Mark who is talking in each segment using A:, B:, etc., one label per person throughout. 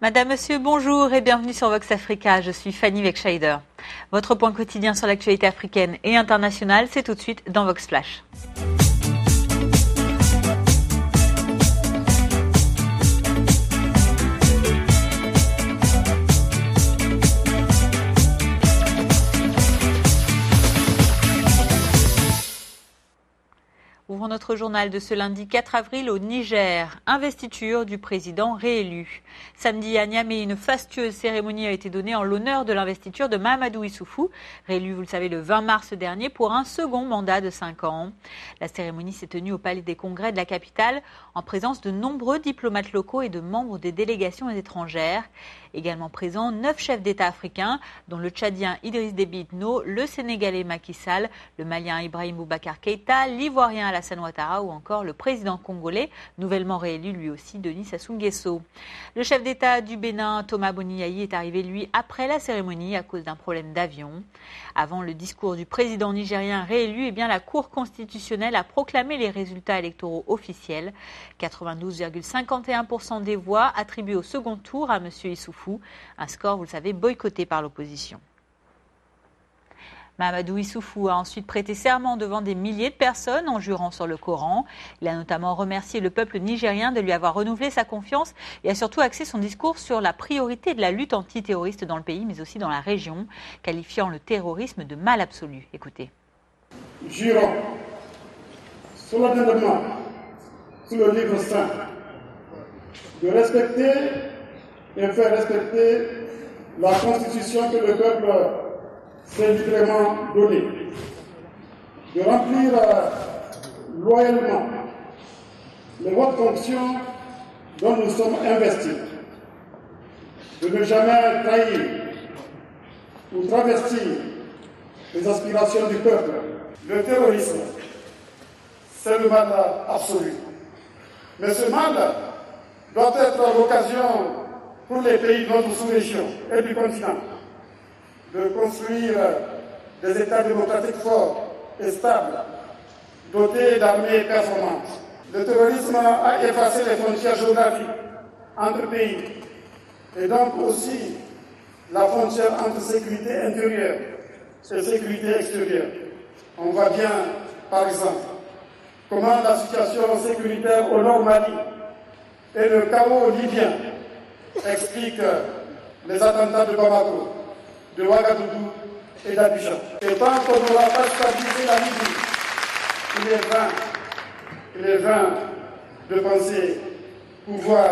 A: Madame, Monsieur, bonjour et bienvenue sur Vox Africa. Je suis Fanny Wegscheider. Votre point quotidien sur l'actualité africaine et internationale, c'est tout de suite dans Vox Flash. Ouvrons notre journal de ce lundi 4 avril au Niger. Investiture du président réélu. Samedi à Niamey, une fastueuse cérémonie a été donnée en l'honneur de l'investiture de Mahamadou Issoufou, réélu, vous le savez, le 20 mars dernier pour un second mandat de 5 ans. La cérémonie s'est tenue au Palais des Congrès de la capitale en présence de nombreux diplomates locaux et de membres des délégations étrangères. Également présents 9 chefs d'État africains, dont le Tchadien Idriss Déby Itno, le Sénégalais Macky Sall, le Malien Ibrahim Boubacar Keïta, l'Ivoirien Alassane Ouattara ou encore le président congolais, nouvellement réélu lui aussi, Denis Sassou Nguesso. Le chef d'État du Bénin, Thomas Boniaï, est arrivé lui après la cérémonie à cause d'un problème d'avion. Avant le discours du président nigérien réélu, la Cour constitutionnelle a proclamé les résultats électoraux officiels. 92,51% des voix attribuées au second tour à M. Issoufou. Un score, vous le savez, boycotté par l'opposition. Mahamadou Issoufou a ensuite prêté serment devant des milliers de personnes en jurant sur le Coran. Il a notamment remercié le peuple nigérien de lui avoir renouvelé sa confiance et a surtout axé son discours sur la priorité de la lutte antiterroriste dans le pays, mais aussi dans la région, qualifiant le terrorisme de mal absolu. Écoutez.
B: Jurons solennellement sous le livre saint de respecter et faire respecter la constitution que le peuple s'est librement donnée, de remplir loyalement les hautes fonctions dont nous sommes investis, de ne jamais trahir ou travestir les aspirations du peuple. Le terrorisme, c'est le mal absolu. Mais ce mal doit être l'occasion pour les pays de notre sous-région et du continent de construire des États démocratiques forts et stables, dotés d'armées performantes. Le terrorisme a effacé les frontières géographiques entre pays et donc aussi la frontière entre sécurité intérieure et sécurité extérieure. On voit bien, par exemple, comment la situation sécuritaire au nord Mali et le chaos libyen expliquent les attentats de Bamako, de Ouagadougou et d'Abidjan. Et tant qu'on n'aura pas stabilisé la Libye, il est vain de penser pouvoir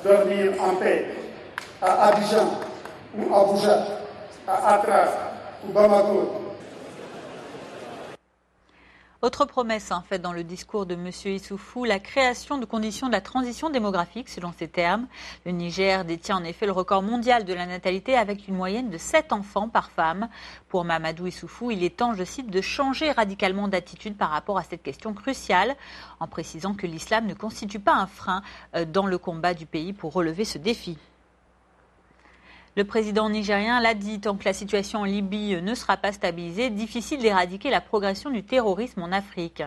B: dormir en paix à Abidjan ou à Abuja, à Accra ou Bamako.
A: Autre promesse faite dans le discours de M. Issoufou, la création de conditions de la transition démographique, selon ses termes. Le Niger détient en effet le record mondial de la natalité avec une moyenne de 7 enfants par femme. Pour Mahamadou Issoufou, il est temps, je cite, de changer radicalement d'attitude par rapport à cette question cruciale, en précisant que l'islam ne constitue pas un frein dans le combat du pays pour relever ce défi. Le président nigérien l'a dit, tant que la situation en Libye ne sera pas stabilisée, difficile d'éradiquer la progression du terrorisme en Afrique.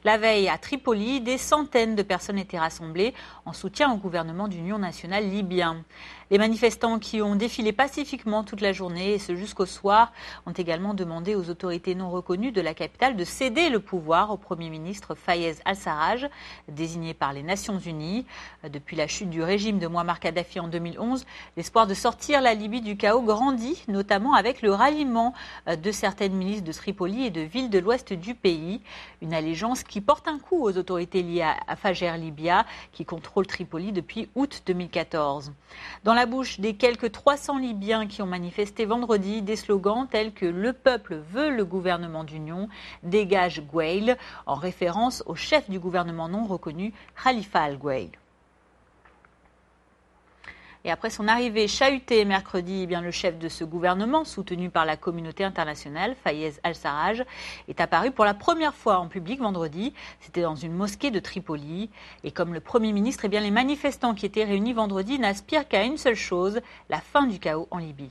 A: La veille, à Tripoli, des centaines de personnes étaient rassemblées en soutien au gouvernement d'union nationale libyen. Les manifestants qui ont défilé pacifiquement toute la journée et ce jusqu'au soir ont également demandé aux autorités non reconnues de la capitale de céder le pouvoir au Premier ministre Fayez al-Sarraj, désigné par les Nations Unies. Depuis la chute du régime de Mouammar Kadhafi en 2011, l'espoir de sortir la Libye du chaos grandit, notamment avec le ralliement de certaines milices de Tripoli et de villes de l'ouest du pays. Une allégeance qui porte un coup aux autorités liées à Fajer Libya, qui contrôle Tripoli depuis août 2014. Dans la bouche des quelques 300 Libyens qui ont manifesté vendredi, des slogans tels que « Le peuple veut le gouvernement d'union »,« Dégage Gweil », en référence au chef du gouvernement non reconnu, Khalifa al-Gweil. Et après son arrivée chahutée mercredi, le chef de ce gouvernement, soutenu par la communauté internationale, Fayez al-Sarraj, est apparu pour la première fois en public vendredi. C'était dans une mosquée de Tripoli. Et comme le Premier ministre, les manifestants qui étaient réunis vendredi n'aspirent qu'à une seule chose, la fin du chaos en Libye.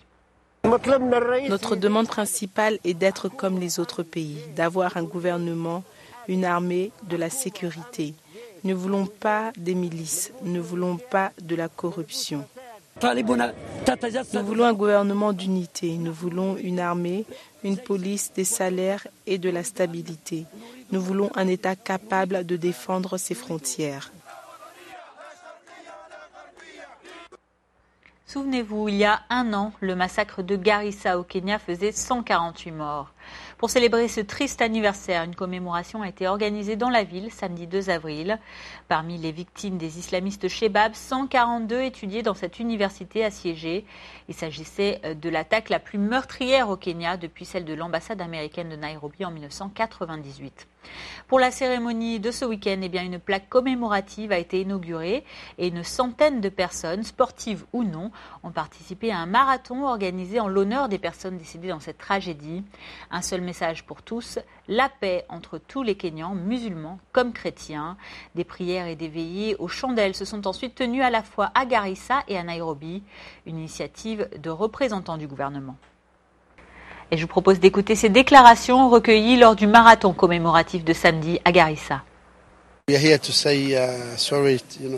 C: Notre demande principale est d'être comme les autres pays, d'avoir un gouvernement, une armée, de la sécurité. Nous ne voulons pas des milices, nous ne voulons pas de la corruption. Nous voulons un gouvernement d'unité, nous voulons une armée, une police, des salaires et de la stabilité. Nous voulons un État capable de défendre ses frontières.
A: Souvenez-vous, il y a un an, le massacre de Garissa au Kenya faisait 148 morts. Pour célébrer ce triste anniversaire, une commémoration a été organisée dans la ville samedi 2 avril. Parmi les victimes des islamistes Shebab, 142 étudiaient dans cette université assiégée. Il s'agissait de l'attaque la plus meurtrière au Kenya depuis celle de l'ambassade américaine de Nairobi en 1998. Pour la cérémonie de ce week-end, une plaque commémorative a été inaugurée et une centaine de personnes, sportives ou non, ont participé à un marathon organisé en l'honneur des personnes décédées dans cette tragédie. Un seul message pour tous, la paix entre tous les Kenyans, musulmans comme chrétiens. Des prières et des veillées aux chandelles se sont ensuite tenues à la fois à Garissa et à Nairobi, une initiative de représentants du gouvernement. Et je vous propose d'écouter ces déclarations recueillies lors du marathon commémoratif de samedi à Garissa.
C: Nous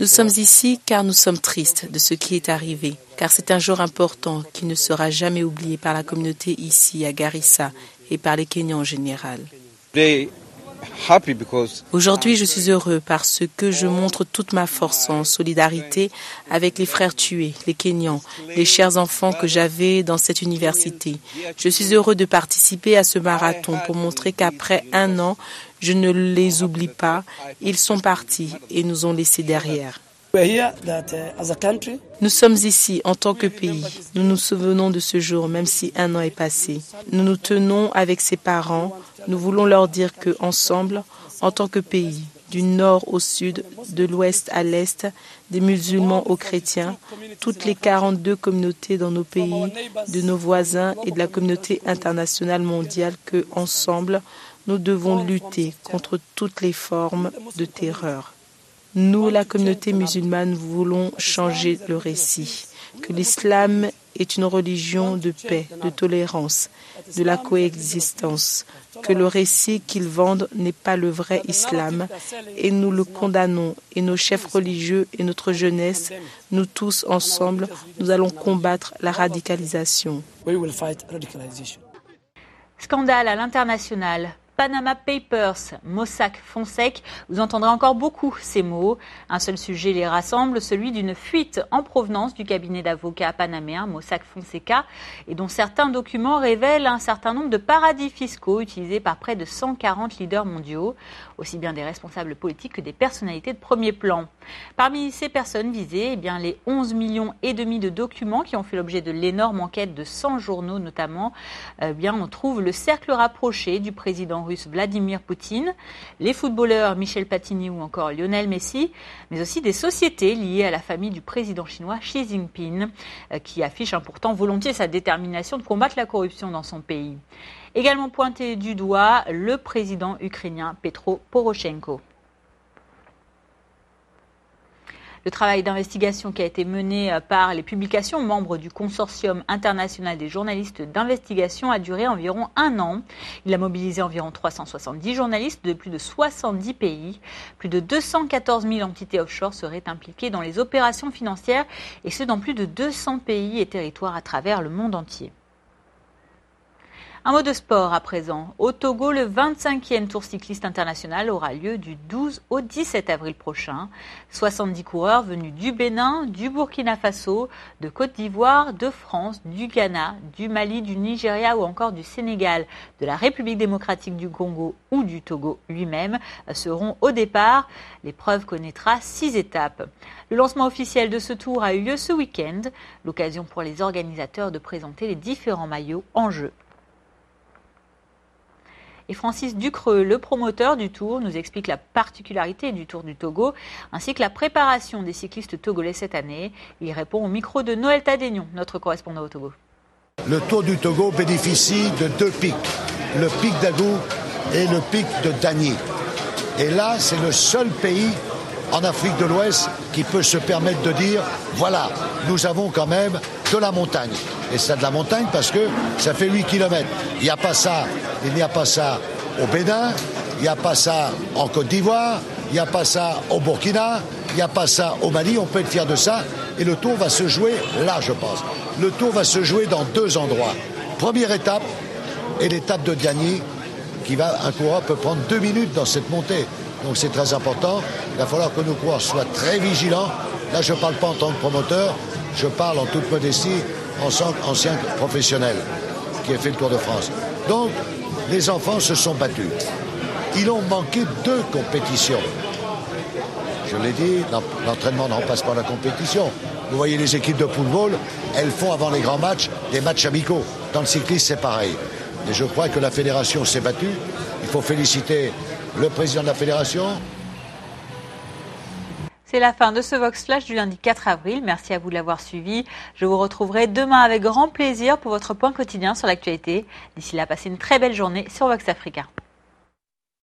C: sommes ici car nous sommes tristes de ce qui est arrivé, car c'est un jour important qui ne sera jamais oublié par la communauté ici à Garissa et par les Kenyans en général. Aujourd'hui, je suis heureux parce que je montre toute ma force en solidarité avec les frères tués, les Kenyans, les chers enfants que j'avais dans cette université. Je suis heureux de participer à ce marathon pour montrer qu'après un an, je ne les oublie pas. Ils sont partis et nous ont laissés derrière. Nous sommes ici en tant que pays. Nous nous souvenons de ce jour, même si un an est passé. Nous nous tenons avec ses parents. Nous voulons leur dire qu'ensemble, en tant que pays, du nord au sud, de l'ouest à l'est, des musulmans aux chrétiens, toutes les 42 communautés dans nos pays, de nos voisins et de la communauté internationale mondiale, qu'ensemble, nous devons lutter contre toutes les formes de terreur. Nous, la communauté musulmane, voulons changer le récit, que l'islam est une religion de paix, de tolérance, de la coexistence, que le récit qu'ils vendent n'est pas le vrai islam, et nous le condamnons, et nos chefs religieux et notre jeunesse, nous tous ensemble, nous allons combattre la radicalisation.
A: Scandale à l'international. Panama Papers, Mossack Fonseca, vous entendrez encore beaucoup ces mots. Un seul sujet les rassemble, celui d'une fuite en provenance du cabinet d'avocats panaméen Mossack Fonseca et dont certains documents révèlent un certain nombre de paradis fiscaux utilisés par près de 140 leaders mondiaux, aussi bien des responsables politiques que des personnalités de premier plan. Parmi ces personnes visées, les 11,5 millions de documents qui ont fait l'objet de l'énorme enquête de 100 journaux notamment, on trouve le cercle rapproché du président russe Vladimir Poutine, les footballeurs Michel Platini ou encore Lionel Messi, mais aussi des sociétés liées à la famille du président chinois Xi Jinping, qui affiche pourtant volontiers sa détermination de combattre la corruption dans son pays. Également pointé du doigt, le président ukrainien Petro Poroshenko. Le travail d'investigation qui a été mené par les publications membres du consortium international des journalistes d'investigation a duré environ un an. Il a mobilisé environ 370 journalistes de plus de 70 pays. Plus de 214 000 entités offshore seraient impliquées dans les opérations financières et ce dans plus de 200 pays et territoires à travers le monde entier. Un mot de sport à présent. Au Togo, le 25e Tour cycliste international aura lieu du 12 au 17 avril prochain. 70 coureurs venus du Bénin, du Burkina Faso, de Côte d'Ivoire, de France, du Ghana, du Mali, du Nigeria ou encore du Sénégal, de la République démocratique du Congo ou du Togo lui-même seront au départ. L'épreuve connaîtra 6 étapes. Le lancement officiel de ce tour a eu lieu ce week-end, l'occasion pour les organisateurs de présenter les différents maillots en jeu. Et Francis Ducreux, le promoteur du Tour, nous explique la particularité du Tour du Togo, ainsi que la préparation des cyclistes togolais cette année. Il répond au micro de Noël Tadénion, notre correspondant au Togo.
D: Le Tour du Togo bénéficie de 2 pics, le pic d'Agou et le pic de Dagny. Et là, c'est le seul pays en Afrique de l'Ouest qui peut se permettre de dire, voilà, nous avons quand même de la montagne. Et c'est de la montagne parce que ça fait 8 km. Il n'y a pas ça au Bénin, il n'y a pas ça en Côte d'Ivoire, il n'y a pas ça au Burkina, il n'y a pas ça au Mali, on peut être fier de ça. Et le Tour va se jouer là, je pense. Le Tour va se jouer dans 2 endroits. Première étape est l'étape de Diagny, un coureur peut prendre 2 minutes dans cette montée. Donc c'est très important. Il va falloir que nos coureurs soient très vigilants. Là, je ne parle pas en tant que promoteur, je parle en toute modestie en tant qu'ancien professionnel qui a fait le Tour de France. Donc, les enfants se sont battus. Ils ont manqué 2 compétitions. Je l'ai dit, l'entraînement ne remplace pas la compétition. Vous voyez les équipes de football, elles font avant les grands matchs des matchs amicaux. Dans le cyclisme, c'est pareil. Et je crois que la fédération s'est battue. Il faut féliciter le président de la fédération.
A: C'est la fin de ce Vox Flash du lundi 4 avril. Merci à vous de l'avoir suivi. Je vous retrouverai demain avec grand plaisir pour votre point quotidien sur l'actualité. D'ici là, passez une très belle journée sur Vox Africa.